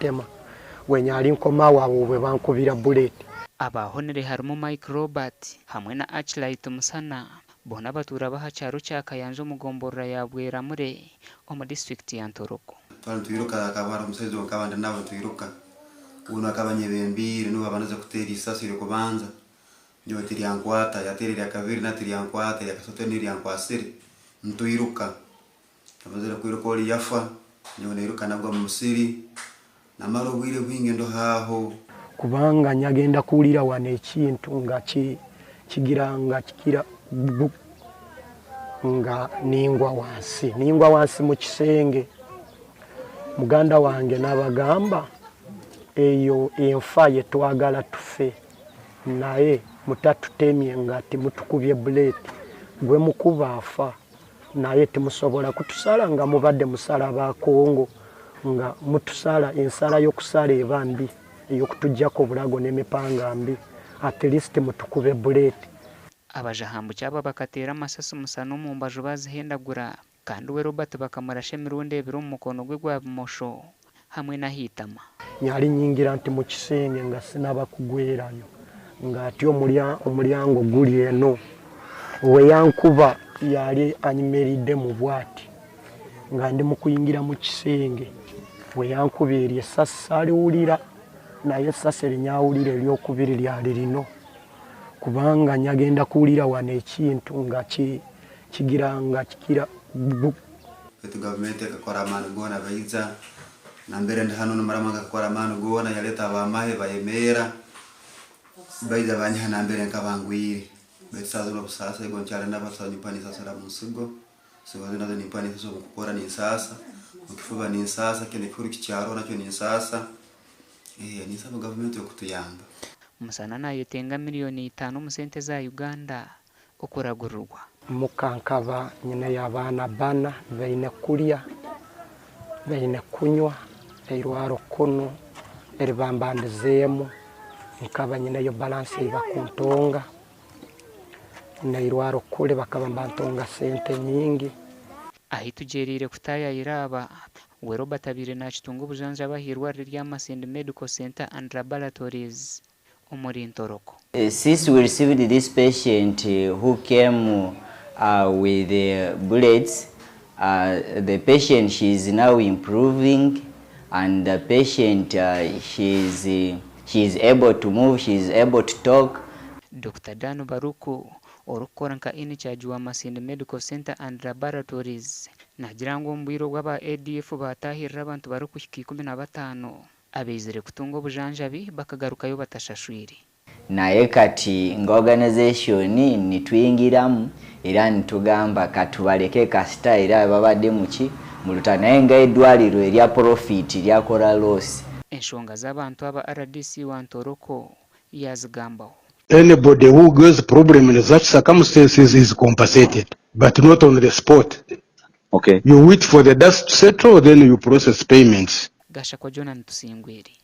ntema wenyali nkoma wawe bwe bankubira bullet. Abahonere harimo Mike Robert hamwe na Archlight Musana bona batura baha cyaro cya Kayanja mugomborera ya Bweramure mu district ya Ntoroko. Abantu twiruka akabara umusozi wakabanda nabo twiruka uno akabanye bembire no babanaza kutera isasi ryo kubanza nyo tiri yankwata yaterera kabiri na tiri yankwata yakasote niri yankwasire ntuiruka abazera kwiruka oli yafa nyo niruka nabwo musiri namaro bwire bwingendo haho kubanga nyagenda kulira wane ekintu nga kigira nga ningwa wansi mu kisenge muganda wange nabagamba eyo enfa ye twagala tufe naye mutatutemye ngati mutukubye bullet gwe mukuba afa naye temusobola kutusala nga mubadde musala ba Kongo nga mutusala ensala yokusala ebambi eyokutujjako bulago n'emipanga mbi at least mutukube bullet. Abajahambu cyaba bakatera amasasu musano mu mbajo bazihendagura kandi we Robert bakamurashe mirundi ebiri mu mukono gwe gwa mosho hamwe na hitama nyali nyingira nti mu kisenge nga sinaba kugwerayo ngati omulyango guli eno we yankuba yali anyimeride mu bwati nga ndi mu kuyingira mu kisenge we yankubira esasi aliwulira naye esasi linyawulira eryokubiri lyali lino kubanga nyagenda kuwulira wane ekintu nga kigira Etu government ekakora amanu gona baiza na mbere ndi hano numarama kakora amanu gona yaleta abamahe bayemera baiza banya na mbere nkabangwire betsazo no busasa ego ncyara n'abatsa nipani sasa la musigo sibazo nazo nipani sasa gukora ni sasa ukifuba ni sasa kene kuri kicyaro nacyo ni sasa ni saba government yo kutuyamba musana nayo tenga miliyoni 5 mu sente za Uganda okuragururwa mukankaba nyine y'abana bana baine kulya baine kunywa erwaro kono eribambandizemo nkaba nyine yo balance ibakuntonga nairwaro kule bakabambantonga sente nyingi ahitugerire kutaya iraba we Robert abire na kitungu bujanja bahirwa rya Masindi Medical Center and Laboratories umuri Ntoroko. Since we received this patient who came with the bullets, the patient, she is now improving, and the patient, she is able to move, she is able to talk. Dr. Danu Baruku orukoranka ini chajuwa Masindi Medical Center and Laboratories nagirango mbwiro gwaba ADF batahirira abantu baruku 15 abizire kutunga obujanjabi bakagarukayo batashashwire naye kati nga organization nituyingiramu era nitugamba katubaleke kasita era babadde muki mulutanaye nga eddwaliro erya profit lyakora loss enshonga z'abantu aba RDC wa Ntoroko yazigambaho. Anybody who goes problem in such circumstances is compensated, but not on the spot. Okay. You wait for the dust to settle, then you process payments. Gasha kwa Jonathan Tusingwiri.